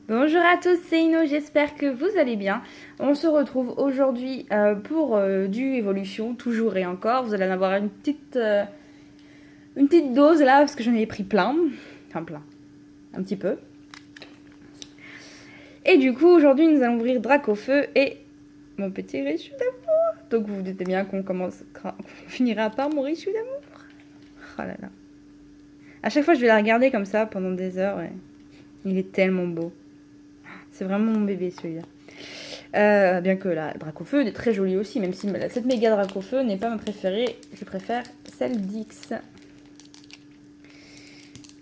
Bonjour à tous, c'est Ino, j'espère que vous allez bien. On se retrouve aujourd'hui pour du Evolution, toujours et encore. Vous allez en avoir une petite dose là, parce que j'en ai pris plein. Enfin plein, un petit peu. Et du coup, aujourd'hui, nous allons ouvrir Dracofeu et mon petit Richu d'amour. Donc vous vous doutez bien qu'on finira par mon Richu d'amour. Oh là là. À chaque fois, je vais la regarder comme ça pendant des heures. Et il est tellement beau. C'est vraiment mon bébé celui-là. Bien que la Dracofeu est très jolie aussi, même si cette méga Dracofeu n'est pas ma préférée. Je préfère celle d'X.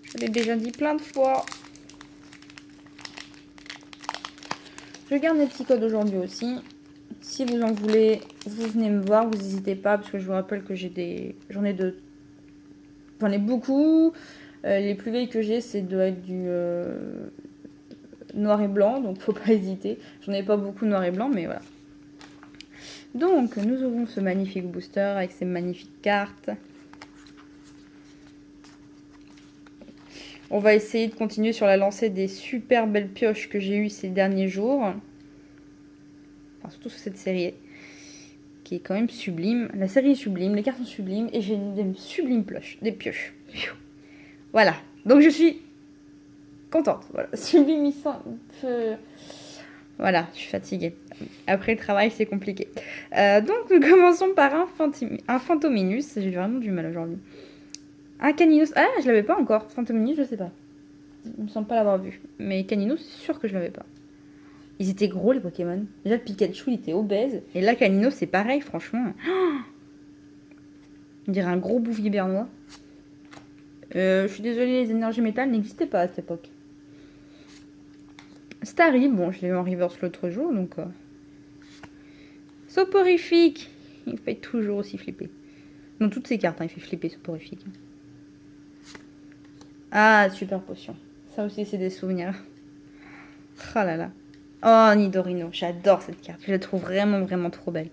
Je l'ai déjà dit plein de fois. Je garde mes petits codes aujourd'hui aussi. Si vous en voulez, vous venez me voir, vous n'hésitez pas, parce que je vous rappelle que j'en ai beaucoup. Les plus vieilles que j'ai, c'est doit être du noir et blanc, donc faut pas hésiter. J'en ai pas beaucoup noir et blanc, mais voilà. Donc, nous ouvrons ce magnifique booster avec ces magnifiques cartes. On va essayer de continuer sur la lancée des super belles pioches que j'ai eues ces derniers jours. Enfin, surtout sur cette série, qui est quand même sublime. La série est sublime, les cartes sont sublimes, et j'ai des sublimes pioches. Voilà, donc je suis contente. Voilà, sublime, voilà, je suis fatiguée. Après le travail, c'est compliqué. Donc, nous commençons par un Fantominus. J'ai vraiment du mal aujourd'hui. Un Caninos. Ah, je l'avais pas encore. Fantominus, je sais pas. Il me semble pas l'avoir vu. Mais Caninos, c'est sûr que je l'avais pas. Ils étaient gros, les Pokémon. Déjà, le Pikachu, il était obèse. Et là, Caninos, c'est pareil, franchement. On dirait un gros bouvier bernois. Je suis désolée, les énergies métal n'existaient pas à cette époque. Starry, bon, je l'ai eu en reverse l'autre jour, donc... Soporifique. Il fait toujours aussi flipper. Dans toutes ces cartes, hein, il fait flipper Soporifique. Ah, super potion. Ça aussi, c'est des souvenirs. Oh là là. Oh, Nidorino. J'adore cette carte. Je la trouve vraiment, vraiment trop belle.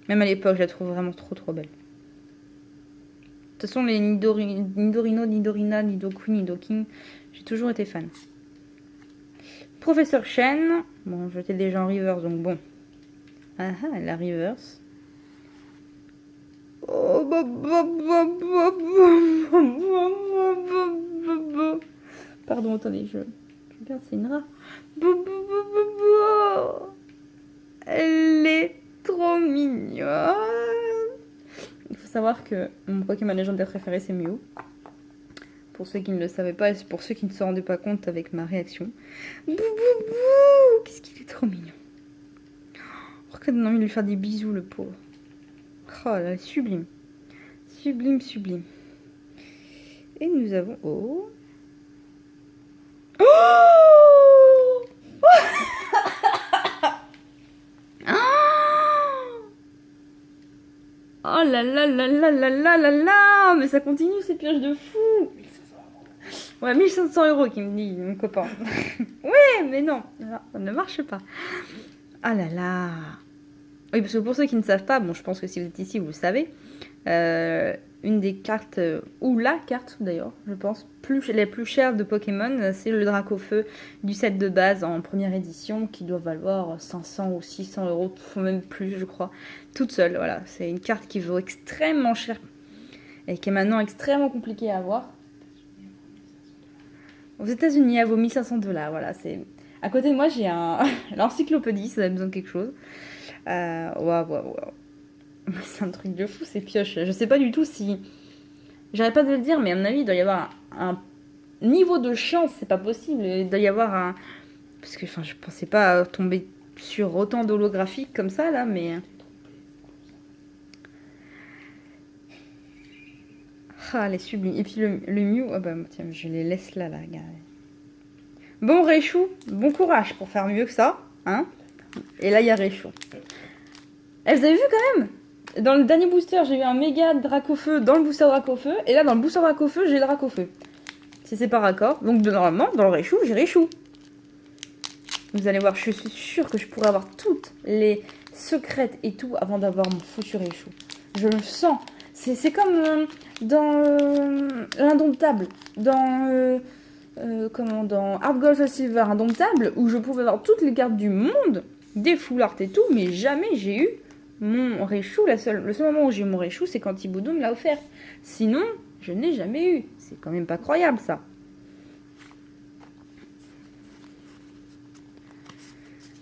Même à l'époque, je la trouve vraiment trop, trop belle. De toute façon, les Nidorino, Nidorina, Nidoqueen, Nidoking, j'ai toujours été fan. Professeur Chen. Bon, j'étais déjà en reverse, donc bon. Ah ah, la reverse. Oh, pardon, attendez, je regarde, c'est une rare. Elle est trop mignonne. Il faut savoir que mon Pokémon légendaire préféré, c'est Mew. Pour ceux qui ne le savaient pas et pour ceux qui ne se rendaient pas compte avec ma réaction. Qu'est-ce qu'il est trop mignon. Pourquoi on a envie de lui faire des bisous, le pauvre. Oh là, sublime. Sublime, sublime. Et nous avons... Oh, oh, oh là là là là là là là là. Mais ça continue ces pioches de fou. Ouais, 1500 € qui me dit mon copain. Ouais, mais non, ça ne marche pas. Ah là là. Oui, parce que pour ceux qui ne savent pas, bon, je pense que si vous êtes ici, vous le savez. Une des cartes, ou la carte d'ailleurs, je pense, les plus chères de Pokémon, c'est le Dracofeu du set de base en première édition, qui doit valoir 500 ou 600 €, même plus, je crois, toute seule. Voilà, c'est une carte qui vaut extrêmement cher et qui est maintenant extrêmement compliquée à avoir. Aux États-Unis, elle vaut 1500 $. Voilà, c'est. À côté de moi, j'ai l'encyclopédie, si vous avez besoin de quelque chose. Waouh. C'est un truc de fou, ces pioches. Je sais pas du tout si. J'arrête pas de le dire, mais à mon avis, il doit y avoir un niveau de chance, c'est pas possible. Il doit y avoir un. Parce que je pensais pas tomber sur autant d'holographiques comme ça, là, mais. Ah, elle est sublime. Et puis le Mew, oh bah tiens, je les laisse là, regardez. Bon, Réchou, bon courage pour faire mieux que ça, hein. Et là, il y a Réchou. Eh, vous avez vu quand même? Dans le dernier booster, j'ai eu un méga Dracofeu dans le booster Dracofeu. Et là, dans le booster Dracofeu, j'ai le Dracofeu. Si c'est par raccord. Donc, normalement, dans le Réchou, j'ai Réchou. Vous allez voir, je suis sûre que je pourrais avoir toutes les secrètes et tout avant d'avoir mon foutu Réchou. Je le sens. C'est comme dans l'Indomptable. Dans comment, dans Hard Gold Soul Silver Indomptable, où je pouvais avoir toutes les cartes du monde, des full art et tout, mais jamais j'ai eu mon Raichu. Le seul moment où j'ai eu mon Raichu, c'est quand Thibaudot me l'a offert. Sinon, je n'ai jamais eu. C'est quand même pas croyable, ça.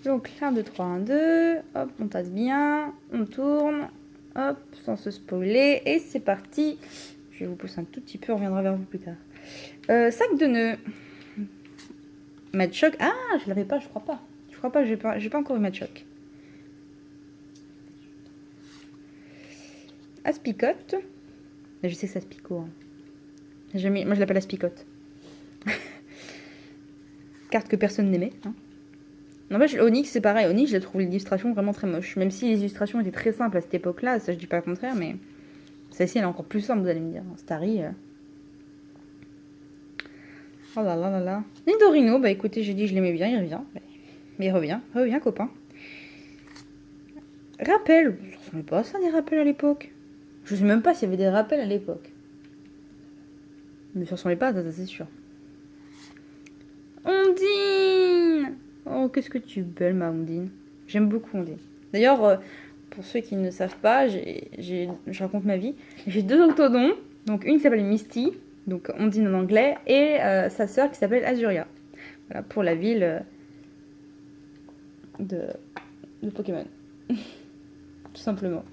Donc, 1, 2, 3, 1, 2. Hop, on tasse bien. On tourne. Hop, sans se spoiler. Et c'est parti. Je vais vous pousser un tout petit peu, on reviendra vers vous plus tard. Sac de nœuds. Machoc. Ah, je l'avais pas, je crois pas. Je crois pas, j'ai pas encore eu Machoc. Aspicote. Je sais que ça se picote. Hein. Moi, je l'appelle Aspicote. Carte que personne n'aimait. Hein. N'empêche, Onyx, c'est pareil. Onyx, j'ai trouvé l'illustration vraiment très moche. Même si les illustrations étaient très simples à cette époque-là, ça je dis pas le contraire, mais celle-ci, elle est encore plus simple, vous allez me dire. Starry. Oh là là là là. Nidorino, bah écoutez, j'ai dit je l'aimais bien, il revient. Mais il revient, copain. Rappel, ça ressemblait pas à ça des rappels à l'époque. Je sais même pas s'il y avait des rappels à l'époque. Mais ça ressemblait pas à ça, c'est sûr. Ondine! Oh, qu'est-ce que tu es belle, ma Ondine. J'aime beaucoup Ondine. D'ailleurs, pour ceux qui ne savent pas, je raconte ma vie. J'ai 2 octodons. Donc, une qui s'appelle Misty, donc Ondine en anglais, et sa sœur qui s'appelle Azuria. Voilà, pour la ville de Pokémon. Tout simplement.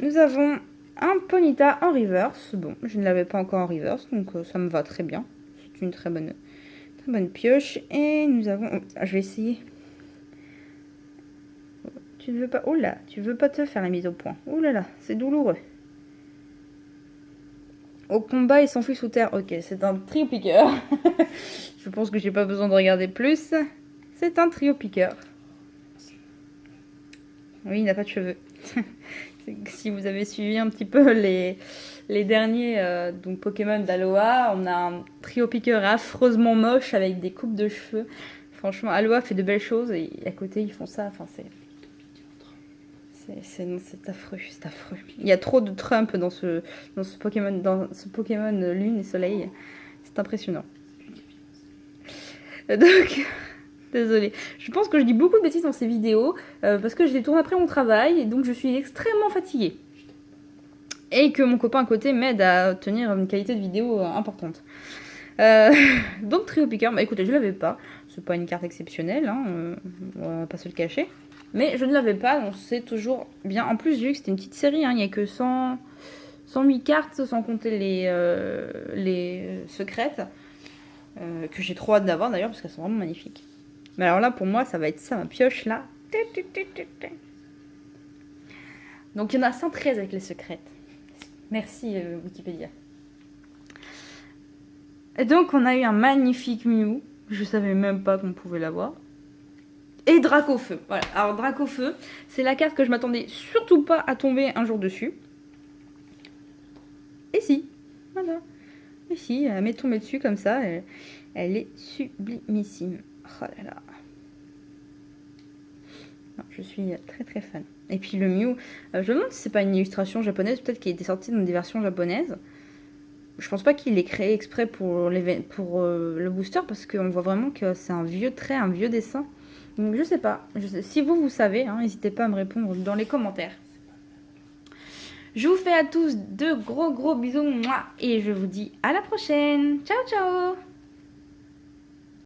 Nous avons un Ponyta en reverse. Bon, je ne l'avais pas encore en reverse, donc ça me va très bien. C'est une très bonne pioche. Et nous avons... Ah, je vais essayer. Tu ne veux pas... Oh là, tu veux pas te faire la mise au point. Oh là là, c'est douloureux. Au combat, il s'enfuit sous terre. Ok, c'est un trio piqueur. Je pense que j'ai pas besoin de regarder plus. C'est un trio piqueur. Oui, il n'a pas de cheveux. Si vous avez suivi un petit peu les derniers donc Pokémon d'Aloha, on a un trio piqueur affreusement moche avec des coupes de cheveux. Franchement, Aloha fait de belles choses et à côté ils font ça. Enfin, c'est affreux, c'est affreux. Il y a trop de Trump dans ce Pokémon Lune et Soleil. C'est impressionnant. Donc, désolée. Je pense que je dis beaucoup de bêtises dans ces vidéos parce que je les tourne après mon travail et donc je suis extrêmement fatiguée. Et que mon copain à côté m'aide à obtenir une qualité de vidéo importante. Donc Trio Piqueur, bah écoutez, je l'avais pas. C'est pas une carte exceptionnelle, hein, on va pas se le cacher. Mais je ne l'avais pas, donc c'est toujours bien. En plus, j'ai vu que c'était une petite série, hein, il n'y a que 108 cartes, sans compter les secrètes. Que j'ai trop hâte d'avoir d'ailleurs, parce qu'elles sont vraiment magnifiques. Mais alors là, pour moi, ça va être ça, ma pioche là. Donc il y en a 113 avec les secrètes. Merci Wikipédia. Et donc on a eu un magnifique Mew. Je savais même pas qu'on pouvait l'avoir. Et Dracofeu. Voilà. Alors Dracofeu, c'est la carte que je m'attendais surtout pas à tomber un jour dessus. Et si. Voilà. Et si, elle tombée dessus comme ça. Elle est sublimissime. Oh là là. Non, je suis très très fan. Et puis le Mew, je me demande si c'est pas une illustration japonaise, peut-être qu'il était sorti dans des versions japonaises. Je pense pas qu'il l'ait créé exprès pour le booster, parce qu'on voit vraiment que c'est un vieux trait, un vieux dessin. Donc je sais pas. Si vous savez, hein, n'hésitez pas à me répondre dans les commentaires. Je vous fais à tous de gros bisous, et je vous dis à la prochaine. Ciao ciao.